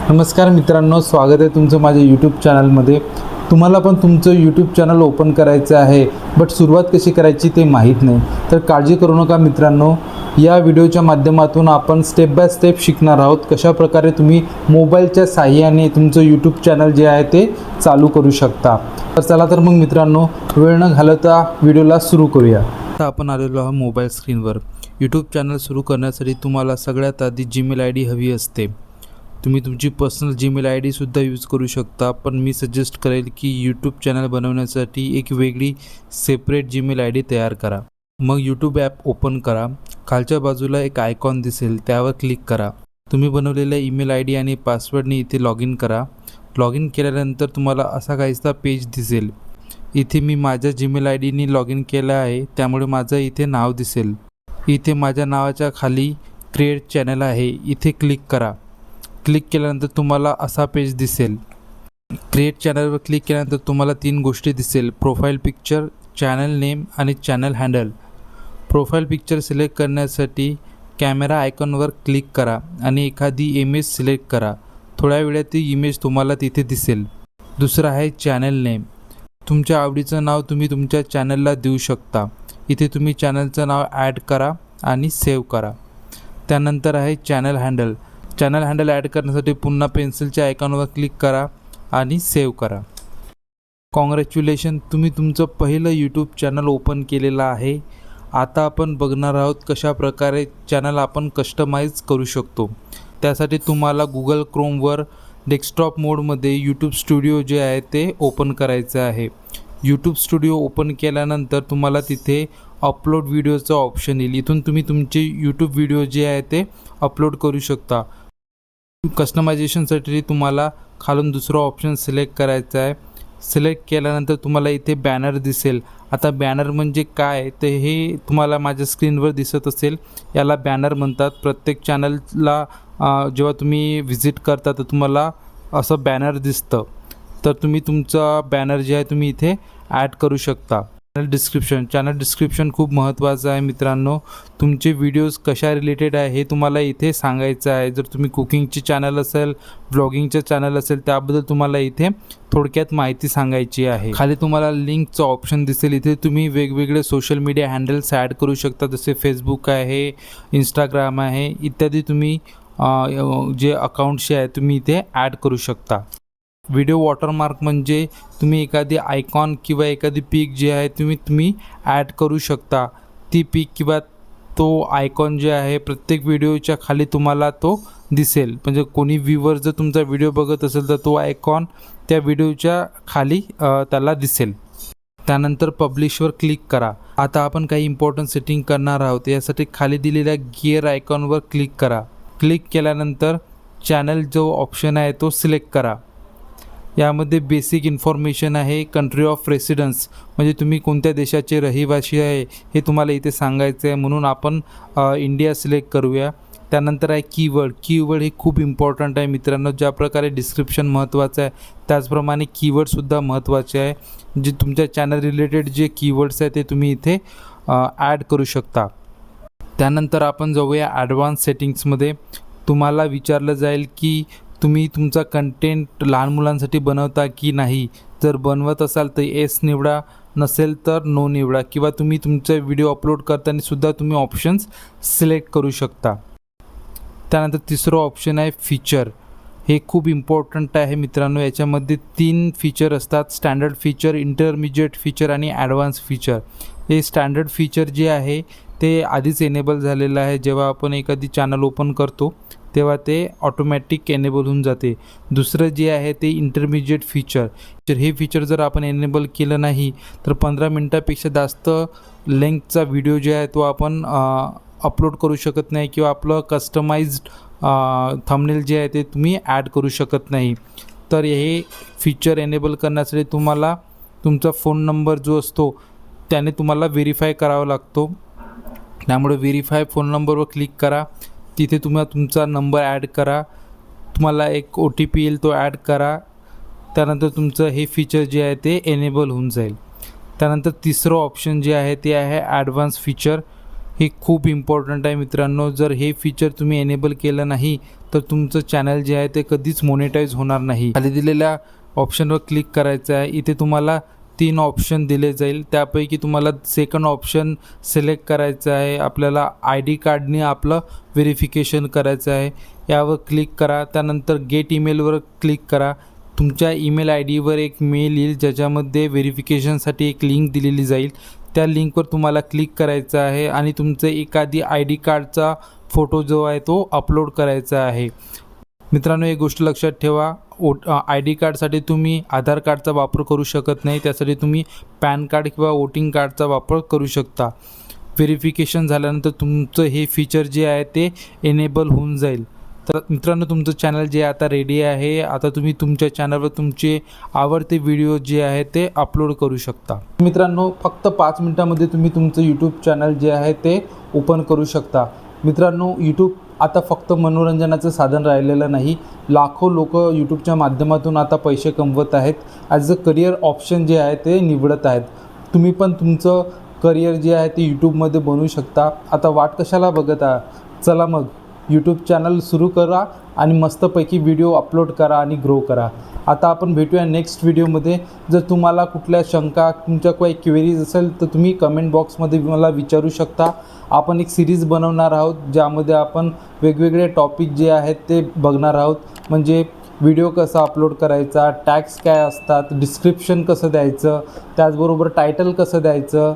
नमस्कार मित्रांनो, स्वागत आहे तुमचं माझ्या यूट्यूब चॅनलमध्ये। तुम्हाला पण तुमचं यूट्यूब चॅनल ओपन करायचं आहे, बट सुरुवात कशी करायची ते माहीत नाही, तर काळजी करू नका मित्रांनो। या व्हिडिओच्या माध्यमातून आपण स्टेप बाय स्टेप शिकणार आहोत कशा प्रकारे तुम्ही मोबाईलच्या साहाय्याने तुमचं यूट्यूब चॅनल जे आहे ते चालू करू शकता। तर चला तर मग मित्रांनो, वेळ न घालवता व्हिडिओला सुरू करूया। आता आपण आलेलो आहोत मोबाईल स्क्रीनवर। यूट्यूब चॅनल सुरू करण्यासाठी तुम्हाला सगळ्यात आधी जीमेल आय डी हवी असते। तुम्ही तुमची पर्सनल जीमेल आय डीसुद्धा यूज करू शकता, पण मी सजेस्ट करेल की यूट्यूब चॅनल बनवण्यासाठी एक वेगळी सेपरेट जीमेल आय डी तयार करा। मग यूट्यूब ॲप ओपन करा। खालच्या बाजूला एक आयकॉन दिसेल, त्यावर क्लिक करा। तुम्ही बनवलेल्या ईमेल आय डी आणि पासवर्डने इथे लॉग इन करा। लॉग इन केल्यानंतर तुम्हाला असा काहीसा पेज दिसेल। इथे मी माझ्या जीमेल आय डीने लॉग इन केलं आहे, त्यामुळे माझं इथे नाव दिसेल। इथे माझ्या नावाच्या खाली क्रिएट चॅनल आहे, इथे क्लिक करा। क्लिक केल्यानंतर तुम्हाला असा पेज दिसेल। क्रिएट चॅनलवर क्लिक केल्यानंतर तुम्हाला 3 गोष्टी दिसेल: प्रोफाईल पिक्चर, चॅनल नेम आणि channel handle. Profile picture select करण्यासाठी कॅमेरा आयकॉनवर क्लिक करा आणि एखादी इमेज सिलेक्ट करा। थोड्या वेळात ती इमेज तुम्हाला तिथे दिसेल। दुसरं आहे चॅनल नेम। तुमच्या आवडीचं नाव तुम्ही तुमच्या चॅनलला देऊ शकता। इथे तुम्ही चॅनलचं नाव ॲड करा आणि सेव्ह करा। त्यानंतर आहे channel handle. Channel handle add करण्यासाठी पुन्हा पेन्सिलच्या आयकॉनवर क्लिक करा आणि सेव्ह करा। कॉंग्रॅच्युलेशन, तुम्ही तुमचं पहिलं यूट्यूब चॅनल ओपन केलेलं आहे। आता आपण बघणार आहोत कशा प्रकारे चॅनल आपण कस्टमाइज करू शकतो। त्यासाठी तुम्हाला गुगल क्रोमवर डेस्कटॉप मोडमध्ये यूट्यूब स्टुडिओ जे आहे ते ओपन करायचं आहे। यूट्यूब स्टुडिओ ओपन केल्यानंतर तुम्हाला तिथे अपलोड व्हिडिओचा ऑप्शन येईल। इथून तुम्ही तुमचे यूट्यूब व्हिडिओ जे आहे ते अपलोड करू शकता। कस्टमायझेशनसाठी तुम्हाला खालून दुसरा ऑप्शन सिलेक्ट करायचा आहे। सिलेक्ट केल्यानंतर तुम्हाला इथे बॅनर दिसेल। आता बॅनर म्हणजे काय ते हे तुम्हाला माझ्या स्क्रीनवर दिसत असेल, याला बॅनर म्हणतात। प्रत्येक चॅनलला जेव्हा तुम्ही व्हिजिट करता तर तुम्हाला असं बॅनर दिसतं, तर तुम्ही तुमचा बॅनर जे आहे तुम्ही इथे ॲड करू शकता। चॅनल डिस्क्रिप्शन खूप महत्त्वाचं आहे मित्रांनो। तुमचे व्हिडिओज कशा रिलेटेड आहे हे तुम्हाला इथे सांगायचं आहे। जर तुम्ही कुकिंगचे चॅनल असेल, ब्लॉगिंगचे चॅनल असेल, त्याबद्दल तुम्हाला इथे थोडक्यात माहिती सांगायची आहे। खाली तुम्हाला लिंकचं ऑप्शन दिसेल, इथे तुम्ही वेगवेगळे सोशल मीडिया हँडल्स ॲड करू शकता, जसे फेसबुक आहे, इंस्टाग्राम आहे इत्यादी। तुम्ही जे अकाउंट्स आहे तुम्ही इथे ॲड करू शकता। व्हिडिओ वॉटरमार्क म्हणजे तुम्ही एखादी आयकॉन किंवा एखादी पीक जे आहे तुम्ही ॲड करू शकता। ती पीक किंवा तो आयकॉन जे आहे प्रत्येक व्हिडिओच्या खाली तुम्हाला तो दिसेल। म्हणजे कोणी व्ह्यूवर जर तुमचा व्हिडिओ बघत असेल तर तो आयकॉन त्या व्हिडिओच्या खाली त्याला दिसेल। त्यानंतर पब्लिशवर क्लिक करा। आता आपण काही इम्पॉर्टंट सेटिंग करणार आहोत। यासाठी खाली दिलेल्या गिअर आयकॉनवर क्लिक करा। क्लिक केल्यानंतर चॅनल जो ऑप्शन आहे तो सिलेक्ट करा। यामध्ये बेसिक इन्फॉर्मेशन आहे, कंट्री ऑफ रेसिडन्स म्हणजे तुम्ही कोणत्या देशाचे रहिवासी आहे हे तुम्हाला इथे सांगायचं आहे, म्हणून आपण इंडिया सिलेक्ट करूया। त्यानंतर आहे कीवर्ड हे खूप इम्पॉर्टंट आहे मित्रांनो। ज्या प्रकारे डिस्क्रिप्शन महत्त्वाचं आहे त्याचप्रमाणे कीवर्डसुद्धा महत्त्वाचे आहे। जे तुमच्या चॅनल रिलेटेड जे कीवर्ड्स आहे ते तुम्ही इथे ॲड करू शकता। त्यानंतर आपण जाऊया ॲडव्हान्स सेटिंग्समध्ये। तुम्हाला विचारलं जाईल की तुम्ही तुमचा कंटेंट लहान मुलांसाठी बनवता की नाही। जर बनवत असाल तर येस निवडा, नसेल तर नो निवडा, किंवा तुम्ही तुमचा व्हिडिओ अपलोड करताना सुद्धा तुम्ही ऑप्शन्स सिलेक्ट करू शकता। त्यानंतर तिसरं ऑप्शन आहे फीचर। हे खूप इम्पॉर्टंट आहे मित्रांनो। याच्यामध्ये 3 फीचर असतात: स्टँडर्ड फीचर, इंटरमिजिएट फीचर आणि ॲडव्हान्स फीचर। हे स्टँडर्ड फीचर जे आहे ते आधीच एनेबल झालेलं आहे। जेव्हा आपण एखादी चॅनल ओपन करतो तेव्हा ते ऑटोमॅटिक एनेबल होऊन जाते। दुसरं जे आहे ते इंटरमिजिएट फीचर। हे फीचर जर आपण एनेबल केलं नाही तर 15 मिनटापेक्षा जास्त लेंथचा व्हिडिओ जे आहे तो आपण अपलोड करू शकत नाही, किंवा आपलं कस्टमाइज्ड थंबनेल जे आहे ते तुम्ही ॲड करू शकत नाही। तर हे फीचर एनेबल करण्यासाठी तुम्हाला तुमचा फोन नंबर जो असतो त्याने तुम्हाला व्हेरीफाय करावा लागतो। त्यामुळे व्हेरीफाय फोन नंबरवर क्लिक करा। तिथे तुम्हाला तुमचा नंबर ॲड करा। तुम्हाला एक OTP येईल, तो ॲड करा। त्यानंतर तुमचं हे फीचर जे आहे ते एनेबल होऊन जाईल। त्यानंतर तिसरं ऑप्शन जे आहे ते आहे ॲडव्हान्स फीचर। हे खूप इम्पॉर्टंट आहे मित्रांनो. जर हे फीचर तुम्ही एनेबल केलं नाही तर तुमचं चॅनल जे आहे ते कधीच मोनेटाईज होणार नाही. खाली दिलेल्या ऑप्शनवर क्लिक करायचं आहे. इथे तुम्हाला 3 ऑप्शन दिले जाईल. त्यापैकी तुम्हाला सेकंड ऑप्शन सिलेक्ट करायचं आहे. आपल्याला ID कार्डने आपलं व्हेरिफिकेशन करायचं आहे. यावर क्लिक करा. त्यानंतर गेट ईमेलवर क्लिक करा. तुमच्या ईमेल IDवर एक मेल येईल ज्याच्यामध्ये व्हेरिफिकेशनसाठी एक लिंक दिलेली जाईल. त्या लिंकवर तुम्हाला क्लिक करायचं आहे आणि तुमचं एखादी ID कार्डचा फोटो जो आहे तो अपलोड करायचा आहे. मित्रांनो, एक गोष्ट लक्षात ठेवा, ID कार्डसाठी तुम्ही आधार कार्डचा वापर करू शकत नाही. त्यासाठी तुम्ही पॅन कार्ड किंवा वोटिंग कार्डचा वापर करू शकता. व्हेरिफिकेशन झाल्यानंतर तुमचं हे फीचर जे आहे ते एनेबल होऊन जाईल. तर मित्रांनो, तुमचं चॅनल जे आता रेडी आहे. आता तुम्ही तुमच्या चॅनलवर तुमचे आवडते व्हिडिओ जे आहे ते अपलोड करू शकता. मित्रांनो, फक्त 5 मिनिटामध्ये तुम्ही तुमचं यूट्यूब चॅनल जे आहे ते ओपन करू शकता. मित्रांनो, यूट्यूब आता फक्त मनोरंजनाचं साधन राहिलेलं नाही. लाखो लोक यूट्यूबच्या माध्यमातून आता पैसे कमवत आहेत. ॲज अ करिअर ऑप्शन जे आहे ते निवडत आहेत. तुम्ही पण तुमचं करिअर जे आहे ते यूट्यूबमध्ये बनवू शकता. आता वाट कशाला बघत आहात? चला मग यूट्यूब चॅनल सुरू करा आणि मस्तपैकी व्हिडिओ अपलोड करा आणि ग्रो करा. आता आपण भेटूया नेक्स्ट व्हिडिओमध्ये. जर तुम्हाला कुठल्या शंका, तुमच्या काही क्वेरीज असेल तर तुम्ही कमेंट बॉक्समध्ये मला विचारू शकता. आपण एक सिरीज बनवणार आहोत ज्यामध्ये आपण वेगवेगळे टॉपिक जे आहेत ते बघणार आहोत. म्हणजे व्हिडिओ कसा अपलोड करायचा, टॅग्स काय असतात, डिस्क्रिप्शन कसं द्यायचं, त्याचबरोबर टायटल कसं द्यायचं,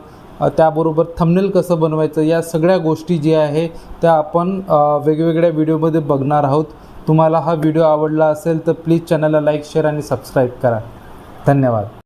त्याबरोबर थंबनेल कसं बनवायचं, या सगळ्या गोष्टी ज्या आहे त्या आपण वेगवेगळ्या व्हिडिओमध्ये बघणार आहोत. तुम्हाला हा व्हिडिओ आवडला असेल तर प्लीज चॅनलला लाईक, शेअर आणि सबस्क्राईब करा. धन्यवाद.